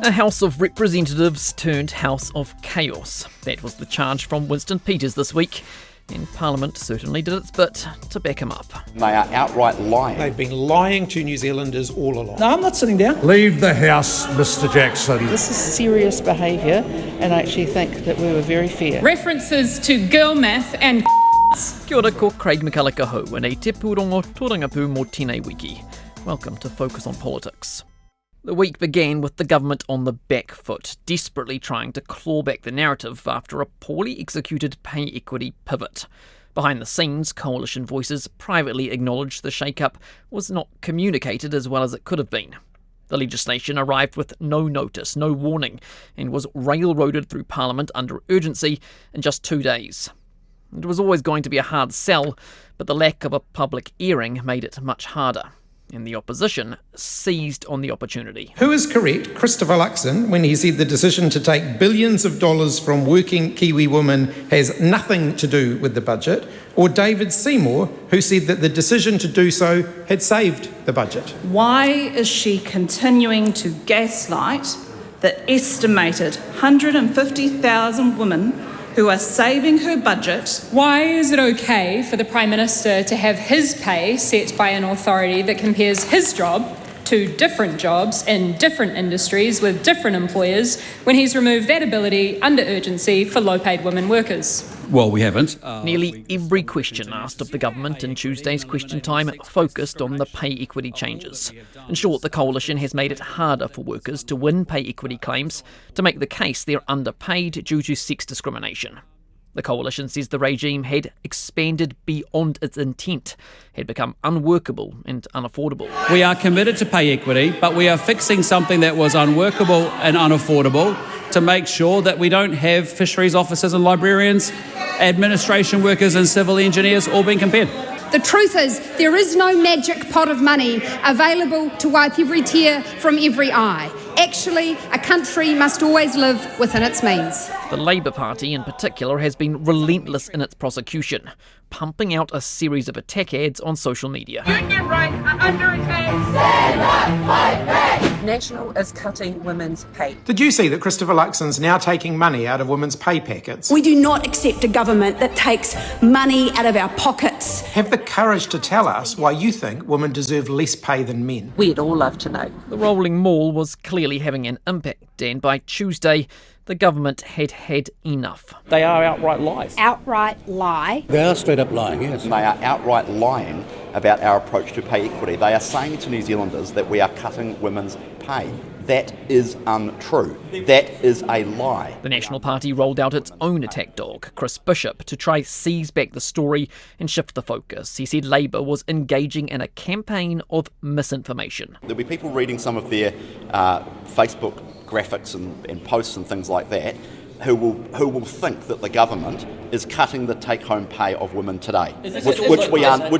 A House of Representatives turned House of Chaos. That was the charge from Winston Peters this week, and Parliament certainly did its bit to back him up. They are outright lying. They've been lying to New Zealanders all along. No, I'm not sitting down. Leave the House, Mr Jackson. This is serious behaviour, and I actually think that we were very fair. References to girl math and Kia ora, ko Craig McCulloch aho, and te pūrongo tōrangapū mō tēnei wiki. Welcome to Focus on Politics. The week began with the government on the back foot, desperately trying to claw back the narrative after a poorly executed pay equity pivot. Behind the scenes, coalition voices privately acknowledged the shake-up was not communicated as well as it could have been. The legislation arrived with no notice, no warning, and was railroaded through Parliament under urgency in just 2 days. It was always going to be a hard sell, but the lack of a public airing made it much harder, and the opposition seized on the opportunity. Who is correct, Christopher Luxon, when he said the decision to take billions of dollars from working Kiwi women has nothing to do with the budget, or David Seymour, who said that the decision to do so had saved the budget? Why is she continuing to gaslight the estimated 150,000 women who are saving her budget? why is it okay for the Prime Minister to have his pay set by an authority that compares his job to different jobs in different industries with different employers when he's removed that ability under urgency for low-paid women workers? Well, we haven't. Nearly every question asked of the government in Tuesday's question time focused on the pay equity changes. In short, the coalition has made it harder for workers to win pay equity claims to make the case they're underpaid due to sex discrimination. The coalition says the regime had expanded beyond its intent, had become unworkable and unaffordable. We are committed to pay equity, but we are fixing something that was unworkable and unaffordable to make sure that we don't have fisheries officers and librarians, administration workers and civil engineers all being compared. The truth is, there is no magic pot of money available to wipe every tear from every eye. Actually, a country must always live within its means. The Labour Party in particular has been relentless in its prosecution, pumping out a series of attack ads on social media. Union rights are under attack. Stand up, fight back. National is cutting women's pay. Did you see that Christopher Luxon's now taking money out of women's pay packets? We do not accept a government that takes money out of our pockets. Have the courage to tell us why you think women deserve less pay than men. We'd all love to know. The rolling maul was clearly having an impact, and by Tuesday, the government had had enough. They are outright lies. Outright lie. They are straight up lying, yes. They are outright lying about our approach to pay equity. They are saying to New Zealanders that we are cutting women's pay. That is untrue. That is a lie. The National Party rolled out its own attack dog, Chris Bishop, to try seize back the story and shift the focus. He said Labour was engaging in a campaign of misinformation. There'll be people reading some of their Facebook graphics and posts and things like that who will think that the government is cutting the take-home pay of women today, which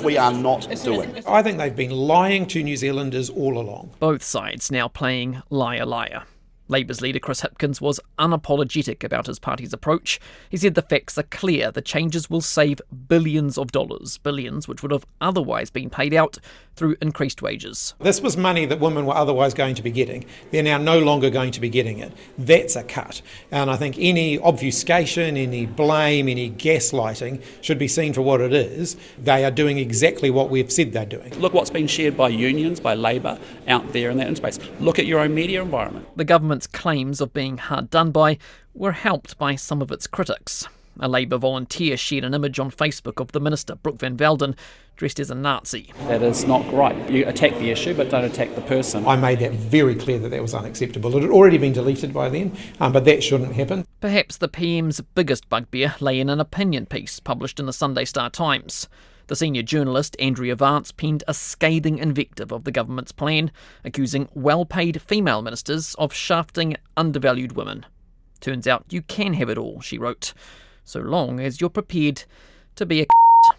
we are not doing. I think they've been lying to New Zealanders all along. Both sides now playing liar liar. Labour's leader Chris Hipkins was unapologetic about his party's approach. He said the facts are clear. The changes will save billions of dollars, billions which would have otherwise been paid out through increased wages. This was money that women were otherwise going to be getting. They're now no longer going to be getting it. That's a cut. And I think any obfuscation, any blame, any gaslighting should be seen for what it is. They are doing exactly what we've said they're doing. Look what's been shared by unions, by Labour, out there in that space. Look at your own media environment. The government's claims of being hard done by were helped by some of its critics. A Labour volunteer shared an image on Facebook of the Minister, Brooke Van Velden, dressed as a Nazi. That is not right. You attack the issue, but don't attack the person. I made that very clear that was unacceptable. It had already been deleted by then, but that shouldn't happen. Perhaps the PM's biggest bugbear lay in an opinion piece published in the Sunday Star Times. The senior journalist, Andrea Vance, penned a scathing invective of the government's plan, accusing well-paid female ministers of shafting undervalued women. Turns out you can have it all, she wrote, so long as you're prepared to be a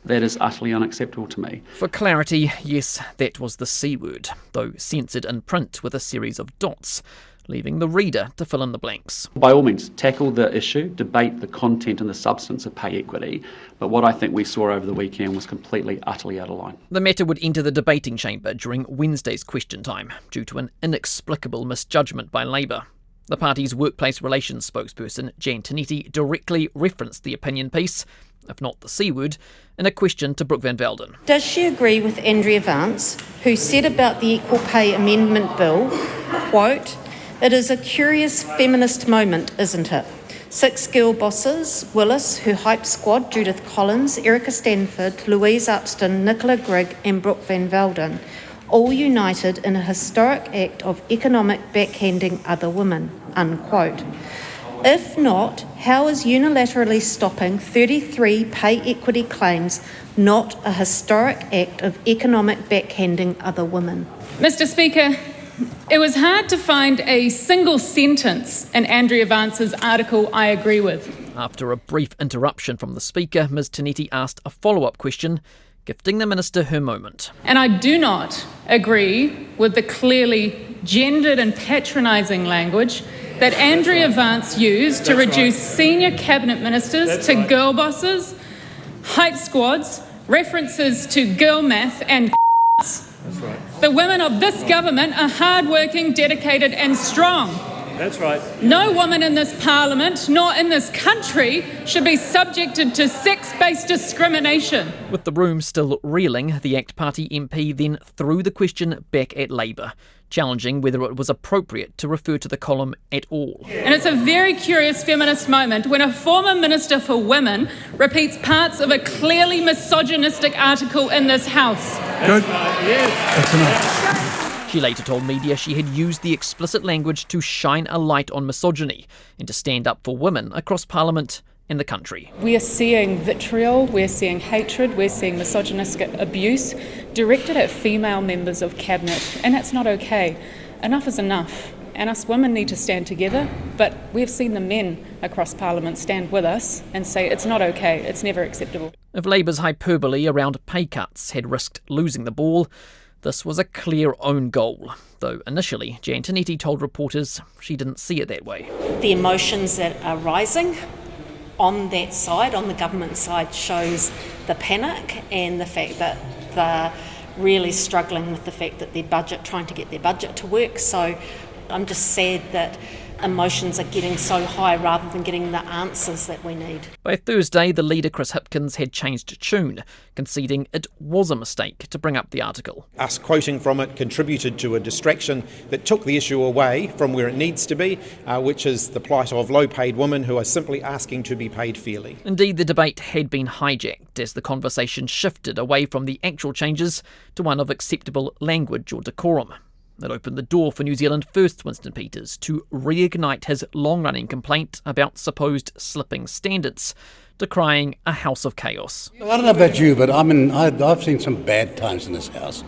That is utterly unacceptable to me. For clarity, yes, that was the C word, though censored in print with a series of dots, leaving the reader to fill in the blanks. By all means, tackle the issue, debate the content and the substance of pay equity, but what I think we saw over the weekend was completely, utterly out of line. The matter would enter the debating chamber during Wednesday's question time, due to an inexplicable misjudgment by Labour. The party's workplace relations spokesperson, Jan Tinetti, directly referenced the opinion piece, if not the C word, in a question to Brooke Van Velden. Does she agree with Andrea Vance, who said about the Equal Pay Amendment Bill, quote, "It is a curious feminist moment, isn't it? 6 girl bosses, Willis, her hype squad, Judith Collins, Erica Stanford, Louise Upston, Nicola Grigg and Brooke Van Velden, all united in a historic act of economic backhanding other women," unquote. If not, how is unilaterally stopping 33 pay equity claims not a historic act of economic backhanding other women? Mr. Speaker, it was hard to find a single sentence in Andrea Vance's article I agree with. After a brief interruption from the Speaker, Ms Tinetti asked a follow-up question, gifting the Minister her moment. And I do not agree with the clearly gendered and patronising language that Andrea Vance used to reduce senior cabinet ministers to girl bosses, hype squads, references to girl math and That's right. The women of this government are hard-working, dedicated and strong. That's right. No woman in this parliament, nor in this country, should be subjected to sex-based discrimination. With the room still reeling, the ACT Party MP then threw the question back at Labour, challenging whether it was appropriate to refer to the column at all. And it's a very curious feminist moment when a former Minister for Women repeats parts of a clearly misogynistic article in this House. Good. That's enough. She later told media she had used the explicit language to shine a light on misogyny and to stand up for women across Parliament and the country. We are seeing vitriol, we're seeing hatred, we're seeing misogynistic abuse directed at female members of Cabinet, and that's not okay. Enough is enough, and us women need to stand together, but we've seen the men across Parliament stand with us and say it's not okay, it's never acceptable. If Labour's hyperbole around pay cuts had risked losing the ball, this was a clear own goal, though initially Jan Tinetti told reporters she didn't see it that way. The emotions that are rising on that side, on the government side, shows the panic and the fact that they're really struggling with the fact that trying to get their budget to work. So I'm just sad that emotions are getting so high rather than getting the answers that we need. By Thursday, the leader Chris Hipkins had changed tune, conceding it was a mistake to bring up the article. Us quoting from it contributed to a distraction that took the issue away from where it needs to be, which is the plight of low-paid women who are simply asking to be paid fairly. Indeed, the debate had been hijacked as the conversation shifted away from the actual changes to one of acceptable language or decorum. It opened the door for New Zealand First Winston Peters to reignite his long-running complaint about supposed slipping standards, decrying a house of chaos. I don't know about you, but I've seen some bad times in this house,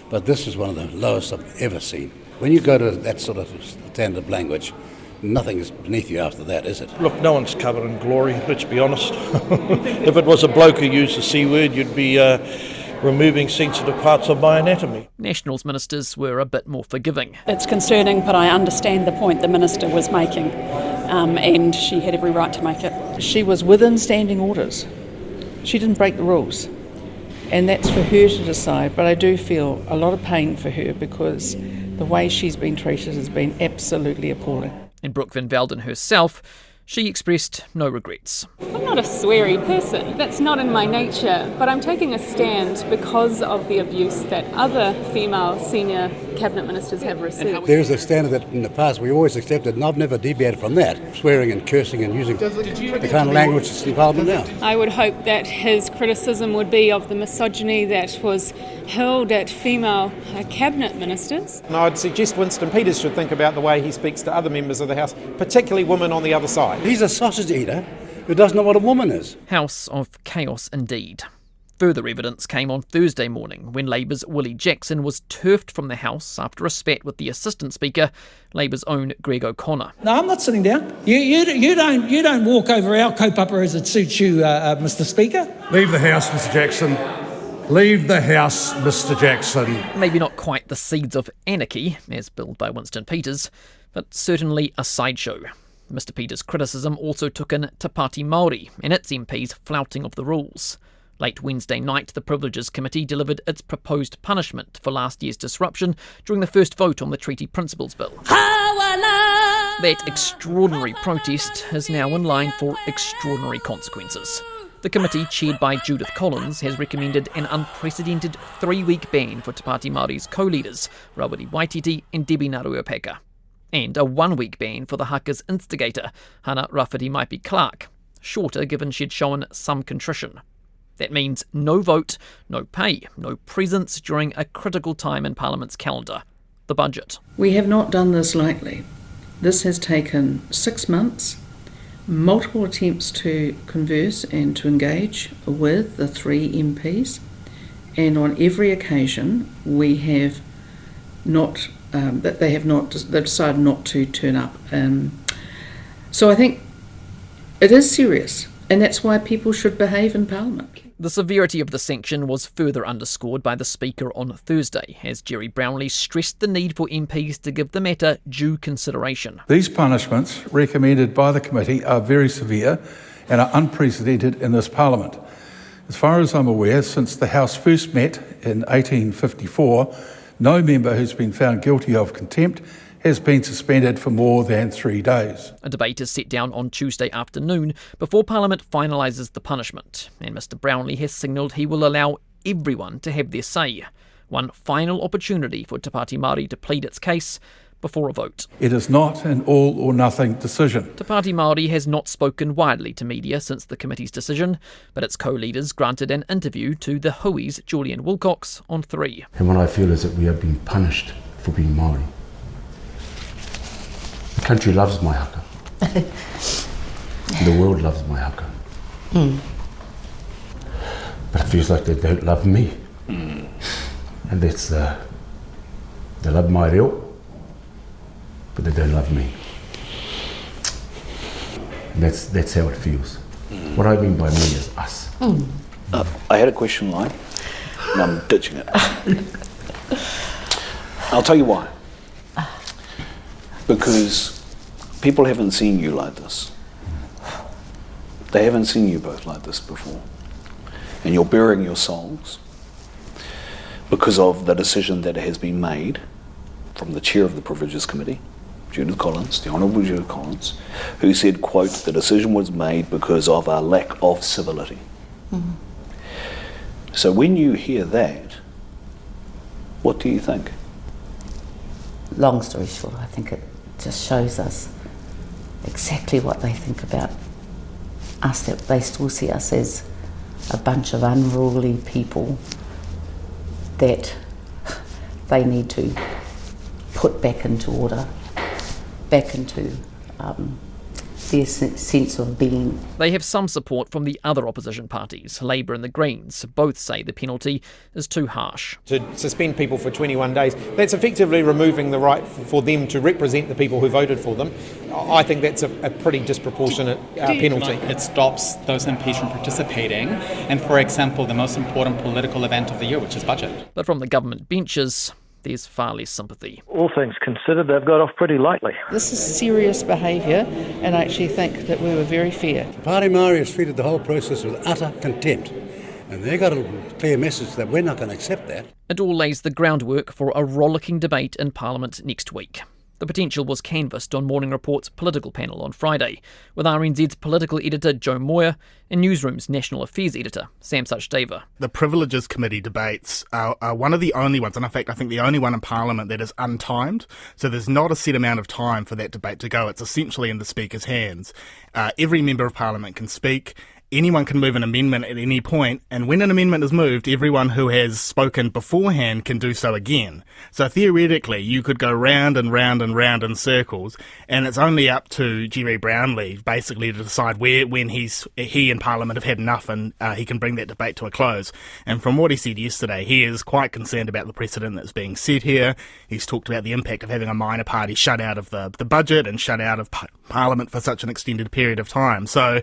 but this is one of the lowest I've ever seen. When you go to that sort of standard of language, nothing is beneath you after that, is it? Look, no one's covered in glory, let's be honest. If it was a bloke who used the C word, you'd be removing sensitive parts of my anatomy. Nationals ministers were a bit more forgiving. It's concerning, but I understand the point the minister was making, and she had every right to make it. She was within standing orders. She didn't break the rules, and that's for her to decide, but I do feel a lot of pain for her because the way she's been treated has been absolutely appalling. And Brooke Van Velden herself, she expressed no regrets. I'm not a sweary person, that's not in my nature, but I'm taking a stand because of the abuse that other female senior cabinet ministers have received. There's a standard that in the past we always accepted, and I've never deviated from that, swearing and cursing and using the kind of language that's in Parliament now. I would hope that his criticism would be of the misogyny that was hurled at female cabinet ministers. And I'd suggest Winston Peters should think about the way he speaks to other members of the House, particularly women on the other side. He's a sausage eater who doesn't know what a woman is. House of chaos indeed. Further evidence came on Thursday morning when Labour's Willie Jackson was turfed from the House after a spat with the Assistant Speaker, Labour's own Greg O'Connor. No, I'm not sitting down. You don't walk over our kaupapa as it suits you, Mr. Speaker. Leave the House, Mr. Jackson. Leave the House, Mr. Jackson. Maybe not quite the seeds of anarchy, as billed by Winston Peters, but certainly a sideshow. Mr. Peters' criticism also took in Te Pāti Māori and its MPs flouting of the rules. Late Wednesday night, the Privileges Committee delivered its proposed punishment for last year's disruption during the first vote on the Treaty Principles Bill. Hawana! That extraordinary protest is now in line for extraordinary consequences. The committee, chaired by Judith Collins, has recommended an unprecedented 3-week ban for Te Pāti Māori's co-leaders, Rawiri Waititi and Debbie Ngaruapeka, and a 1-week ban for the haka's instigator, Hana Rafferty Maipi Clark, shorter given she'd shown some contrition. That means no vote, no pay, no presence during a critical time in Parliament's calendar, the budget. We have not done this lightly. This has taken 6 months, multiple attempts to converse and to engage with the 3 MPs, and on every occasion we have not, they've decided not to turn up. So I think it is serious, and that's why people should behave in Parliament. The severity of the sanction was further underscored by the Speaker on Thursday, as Jerry Brownlee stressed the need for MPs to give the matter due consideration. These punishments recommended by the committee are very severe and are unprecedented in this Parliament. As far as I'm aware, since the House first met in 1854, no member who's been found guilty of contempt has been suspended for more than 3 days. A debate is set down on Tuesday afternoon before Parliament finalises the punishment, and Mr Brownlee has signalled he will allow everyone to have their say. One final opportunity for Te Pāti Māori to plead its case before a vote. It is not an all or nothing decision. Te Pāti Māori has not spoken widely to media since the committee's decision, but its co-leaders granted an interview to the Hui's Julian Wilcox on 3. And what I feel is that we have been punished for being Māori. The country loves my haka. The world loves my haka. But it feels like they don't love me. And that's they love my reo, but they don't love me. And that's how it feels. What I mean by me is us. I had a question line, and I'm ditching it. I'll tell you why. Because people haven't seen you like this. They haven't seen you both like this before. And you're bearing your souls because of the decision that has been made from the chair of the Privileges Committee, Judith Collins, the Honourable Judith Collins, who said, quote, the decision was made because of our lack of civility. So when you hear that, what do you think? Long story short, I think it just shows us exactly what they think about us, that they still see us as a bunch of unruly people that they need to put back into order, back into their sense of being. They have some support from the other opposition parties. Labour and the Greens both say the penalty is too harsh. To suspend people for 21 days, that's effectively removing the right for them to represent the people who voted for them. I think that's a pretty disproportionate penalty. It stops those MPs from participating in, for example, the most important political event of the year, which is budget. But from the government benches, there's far less sympathy. All things considered, they've got off pretty lightly. This is serious behaviour, and I actually think that we were very fair. Pāti Māori has treated the whole process with utter contempt, and they've got a clear message that we're not going to accept that. It all lays the groundwork for a rollicking debate in Parliament next week. The potential was canvassed on Morning Report's political panel on Friday, with RNZ's political editor Joe Moyer and Newsroom's national affairs editor Sam Sachdeva. The Privileges Committee debates are one of the only ones, and in fact I think the only one in Parliament that is untimed, so there's not a set amount of time for that debate to go. It's essentially in the Speaker's hands. Every Member of Parliament can speak. Anyone can move an amendment at any point, and when an amendment is moved, everyone who has spoken beforehand can do so again. So theoretically, you could go round and round and round in circles, and it's only up to Jerry Brownlee basically to decide when he and Parliament have had enough, and he can bring that debate to a close. And from what he said yesterday, he is quite concerned about the precedent that's being set here. He's talked about the impact of having a minor party shut out of the budget and shut out of Parliament for such an extended period of time. So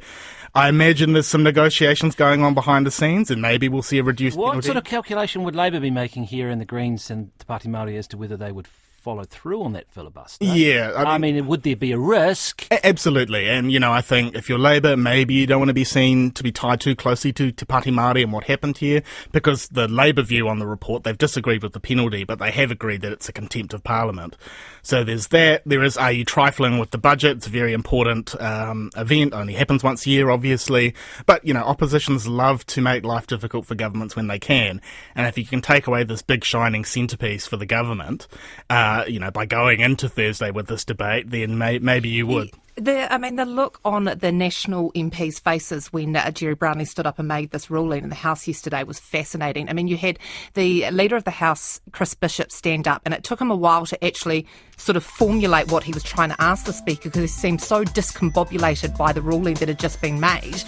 I imagine there's some negotiations going on behind the scenes, and maybe we'll see a reduced penalty. What sort of calculation would Labour be making here in the Greens and Te Pāti Māori as to whether they would follow through on that filibuster. Yeah. I mean, would there be a risk? Absolutely. And, I think if you're Labour, maybe you don't want to be seen to be tied too closely to Te Pāti Māori and what happened here, because the Labour view on the report, they've disagreed with the penalty, but they have agreed that it's a contempt of Parliament. So there's that. There is, are you trifling with the budget? It's a very important event, only happens once a year, obviously. But, oppositions love to make life difficult for governments when they can. And if you can take away this big shining centrepiece for the government, by going into Thursday with this debate, then maybe you would. The look on the National MPs' faces when Jerry Brownlee stood up and made this ruling in the House yesterday was fascinating. I mean, you had the Leader of the House, Chris Bishop, stand up, and it took him a while to actually sort of formulate what he was trying to ask the Speaker, because he seemed so discombobulated by the ruling that had just been made.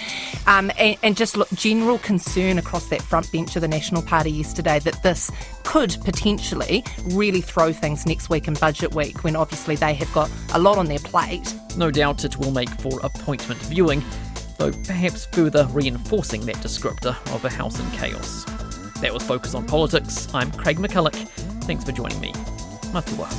And just general concern across that front bench of the National Party yesterday that this could potentially really throw things next week in Budget Week, when obviously they have got a lot on their plate. No doubt it will make for appointment viewing, though perhaps further reinforcing that descriptor of a house in chaos. That was Focus on Politics. I'm Craig McCulloch. Thanks for joining me. Matua.